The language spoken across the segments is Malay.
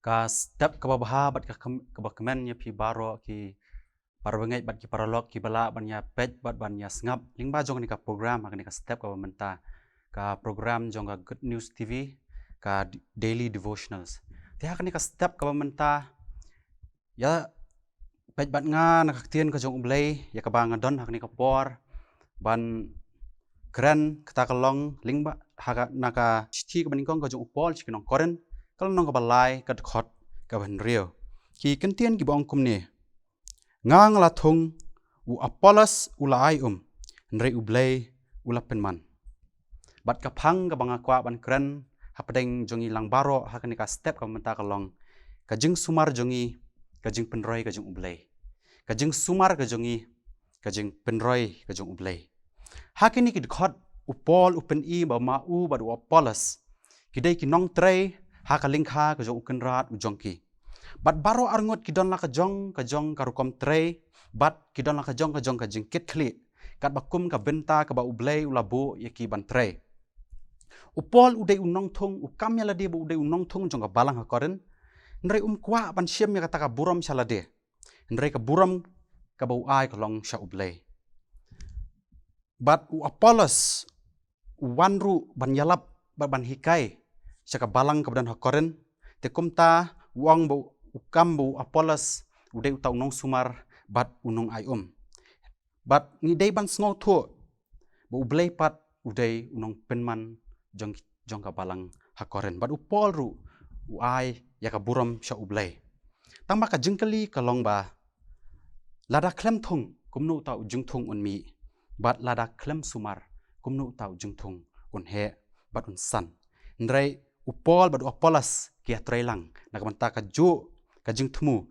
Ka step ka babaha bat ka bakmen ya pi baro ki parwengai bat ki paralok ki bala ban ya pet bat ban ya ngap lingba jong ni ka program ka step ka menta ka program jong ka Good News TV ka daily devotionals ti ha ka step ka menta ya pet bat nga nakaktian ka jong ublay ya ka banga don ha ka por ban keren kata kalong lingba ha naka chi ka banikong ka jong upol chi kinong koren kalau nong kabalai kat khot ka ban rio ki kentian ki bong kumne ngang la thung u apolos ulai nre ublay ula penman bat ka phang ka banga kwa ban kren hapadeng jongi lang baro hakani ka step ka menta kalong ka jing sumar jongi ka jing penroi ka jing ublay ka jing sumar ka jongi ka jing penroi ka jing ublay hakini ki khot upol upen I ba ma u ba u apolos kidai ki nong trei haka lingkha ka jong ukenrat ujongki bat baro arngot kidon la ka jong ka rukom trei bat kidon la ka jong ka jingkit khli kat bakum ka benta ka ba ublay ulabu yaki ban trei upol udai unong thung ukam ya lade ba udai unong thung jong ka balang ha koren nrei kwa ban siem ya kata ka buram salade nrei ka buram ka ba ai ka long sha ublay bat u apolos wanru ban yalap ban hikai saka balang kebadan hakoren te kumta uang bu ukam bu apolos udai utau nong sumar bat unong ai bat ngidei ban sngo thu bu ublay pat udai unong penman jong ka balang hakoren bat upol ru u ai ya ka buram sha ublay tang ka jingkali ka long ba lada klem thung kumnu tau jing thung unmi bat lada klem sumar kumnu tau jing thung un he bat un san ndrei upol badu apolas kia trailang nakabanta ka ju ka jing thmu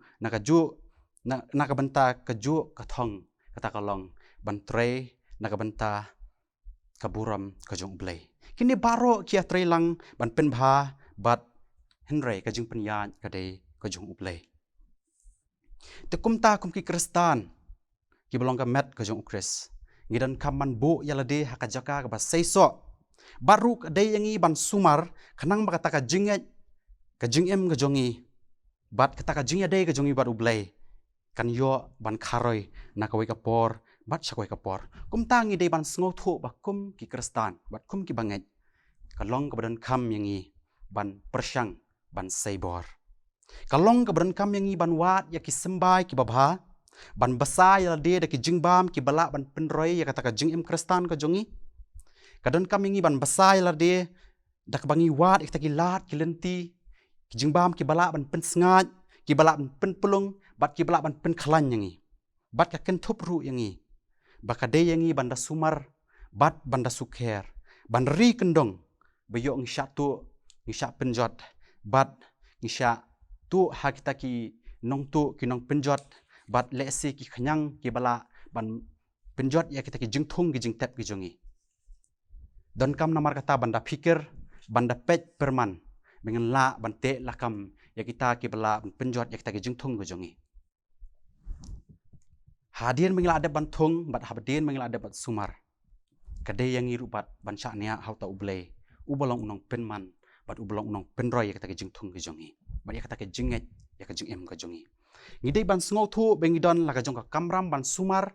nakabanta ka ju ka thong kata kalong ban trei nakabanta ka buram ka jong ublay kini baro kia trailang ban pen bha bat henrei ka jing penyan ka dei ka jong ublay te kumta kum ki kristan ki belong ka met ka jong ukris ngidan kaman bu yalade hakajaka ka ba seiso baru kadai yangi ban sumar kanang bakata ka jinget ka jingem ka jongi bat kata ka jingya dei ka jongi bat ublay kan yo ban kharoi nakawai ka por bat sakoi ka por kum tangi dei ban sngo thu ba kum ki kristan bat kum ki banget kalong ka badan kam yangi ban persyang ban seibor kalong ka badan kam yangi ban wat ya ki sembai ki babha ban basa ya de da ki jingbam ki bala ban penroi ya kata ka jingem kristan ka jongi kadon kami ngi ban basai larde dak bangi wat ik taki lat kilenti ki jingbam ki bala ban pen sngat ki bala ban pen pulung bat ki bala ban pen khalan yangi bat ka ken thup ru yangi bakade yangi banda sumar bat banda sukher ban ri kendong beyo ngi sya penjot bat ngi sya tu ha kita ki nong penjot bat lesi ki khanyang ki bala ban penjot ya kita ki jingthung ki jingtep ki jongi don kam namar kata banda pikir banda pet perman dengan la bante lakam ya kita ki bala penjot ya kita ki jingthung go jongi hadien mengila ada bantung bat habdien mengila ada bat sumar kade yang iru bat ban syania hauta ublay ubolong unong penman bat ubolong unong penroy ya kita ki jingthung go jongi bat ya kita ki jinget ya ka jingem go jongi ngidei ban sngo thu bengidon la ka jong ka kamram ban sumar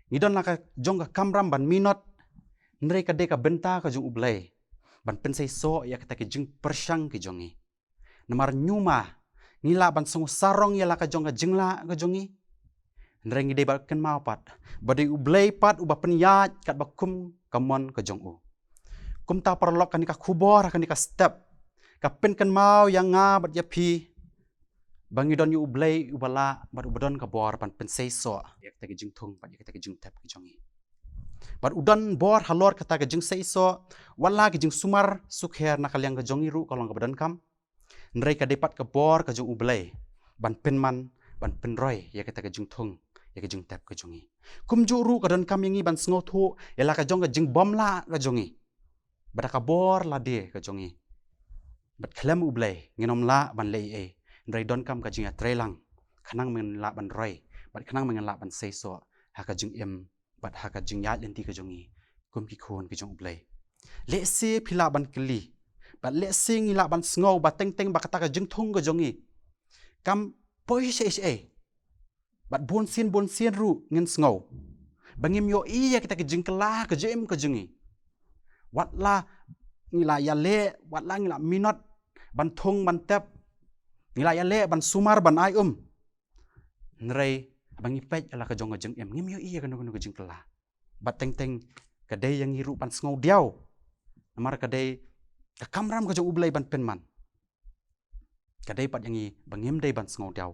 ngidon la ka jong ka kamram ban minot nrei ka deka benta ka jong ublay ban pensai so ya kata ki jing persyang ki jongi namar nyuma ngila ban songo sarong ya la ka jong ka jingla ka jongi nrei ngidei ba ken mau pat badi ublay pat uba penyat kat bakum kamon ka jong u kum ta parlok kan ka khubor kan ka step ka pen kan mau yang nga bat ya pi bangidon yu ublay ubala bat ubadon ka bor ban pensai so ya kata ki jing thung bat ya kata ki jing tap ki jongi bat udan bor halor kata ke jing seiso wala ke jing sumar sukher nakaliang ke jongi ru kalong ke badan kam nrei ka depat ke bor ke jong ublay ban penman ban penroy ya kata ke jing thung ya ke jing tap ke jongi kumju ru ka dan kam yangi ban sngo thu ya la ka jong ke jing bom la ke jongi bada ka bor la de ke jongi bat klem ublay nginom la ban lei e nrei don kam ka jing ya trelang khanang men la ban roy bat khanang men la ban seiso ha ka jing em bat haka jingyat lenti ke jongi kum ki khon ke jong ublay le se phila ban kli bat le se ngila ban sngo ba teng teng ba kata ka jing thung ke jongi kam poi she bat bon sien ru ngin sngo bangim yo iya kita ke jingkela ke jem ke jengi watla ngila yale watla ngila minot ban thong ban tep ngila yale ban sumar ban ai nrei bangi pej ala ka jong jeng em ngim yo iya kan ko jingkela bat teng kadai yang ngiru ban sngo diau namar kadai ka kamram ka jong ublai ban penman kadai pat yang i bangim dei ban sngo diau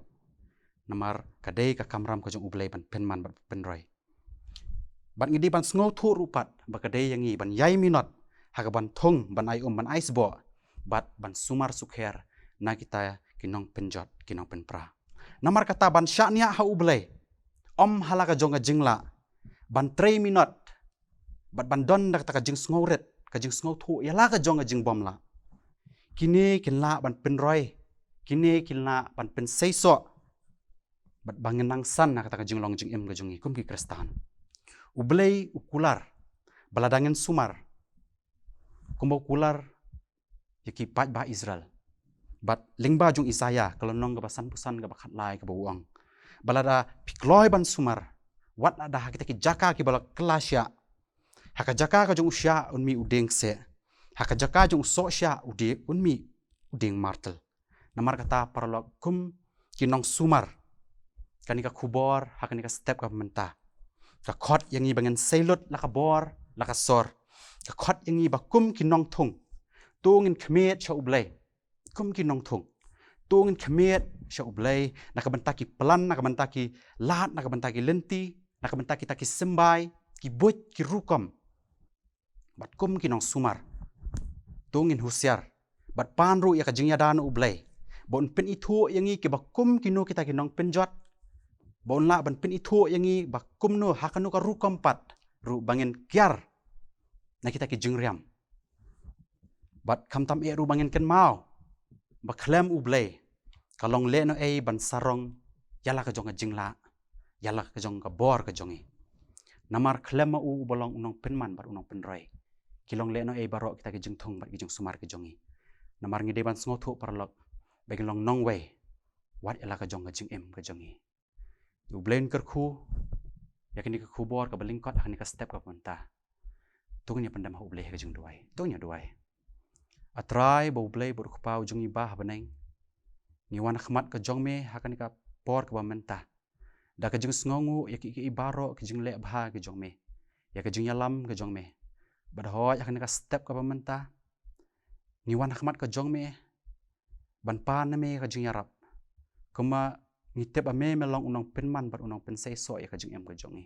namar kadai ka kamram ka jong ublai ban penman ban penroi ban ngidi ban sngo thu rupat ba kadai yang i ban yai minot haga ban thong ban ai ban ais bo bat ban sumar sukher na kita kinong penjot kinong penpra namar kata ban syaknya ha ublai halaka jonga jingla ban 3 minot bat ban don dak taka jing sngoret ka jing sngo thu yala ka jonga jing bomla kini kinla ban penroi kini kinla ban pen seiso bat bangenang san na kata ka jing long jing em ka jongi kum ki kristan ublai ukular baladangen sumar kumbo kular yaki pat ba Israel bat lingba jung Isaya kalau nong ka basan pusan ka bakhat lai ka bawang balada pikloi ban sumar wat ada kita ki jaka ki balak kelasya haka jaka ka jung usya unmi udeng se haka jaka jung so sya ude unmi udeng martel namar kata paralog kum kinong sumar kanika kubor haka nika step ka menta ka khot yang i bangen selut la ka bor la ka sor ka khot yang i bakum kinong thung tungin khmet cha ublai kum kinong thung tungin khmet cha ublai nakabantaki pelan nakabantaki lat nakabantaki lenti nakabantaki taki sembai ki boj ki rukom bat kum kinong sumar tungin husyar bat panru ya ka jingya dan ublai bon pen itu yang i ke bakum kinu kita kinong penjot bon la ban pen itu yang i bakum no hakanu ka rukom pat ru bangen kiar na kita ki jingriam bat kamtam e ru bangen ken mau baklem ublai kalong le no e ban sarong yala ka jong jingla yala ka jong ka bor ka jongi namar klem u bolong unong penman bar unong penroi kilong le no e baro kita ki jing thong bar ki jong sumar ka jongi namar ngi deban sngotu parlok begelong nong we wat yala ka jong ka jing em ka jongi ublen ker khu yakini ka khu bor ka balingkot hani ka step ka penta tungnya pandam ha ublai ka jing duai tungnya duai atrai bo ublai bo khpau jongi bah baneng ni wan khmat ka jongme hakani ka por ka menta da ka jing sngongu yaki ki ibaro ki jing le bha ki jongme ya ka jing yalam ka jongme bad ho yakani ka step ka menta ni wan khmat ka jongme ban pa na me ka jing yarap kuma ni tep ame melong unong penman bar unong pensei so ya ka jing em ka jongi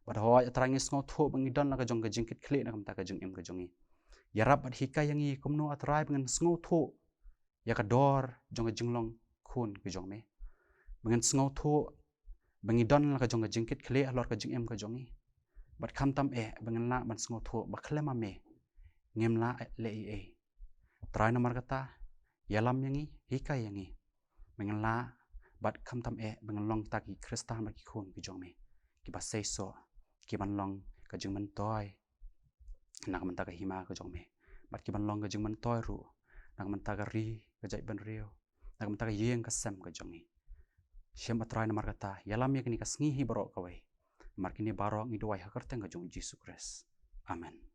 bad ho atrangi sngo tho bangi don la ka jong ka jing kit khle na kamta ka jing em ka jongi yarap bat hika yangi kumno atrai bangen sngo tho ya ka dor jong ka jinglong khun ki jongme bangen sngo tho bangi don la ka jong ka jingkit khle alor ka jing em ka jongi bat kham tam e bangen la ban sngo tho bakhlema me ngem la le e trai namar kata yalam yangi hika yangi bangen la bat kham tam e bangen long ta ki kristan ba ki khun ki jongme ki ba sei so ki ban long ka jing man toy nak man ta ka hima ka jongme bat ki ban long ka jing man toy ru nak man ta ka ri ka jai ban rio nak man ta ka yeng ka sem ka jongi shem atrai namar kata yalam yakni ka sngi hi baro ka wai mar kini baro ngi duai hakarteng ka jong Jesus Christ amen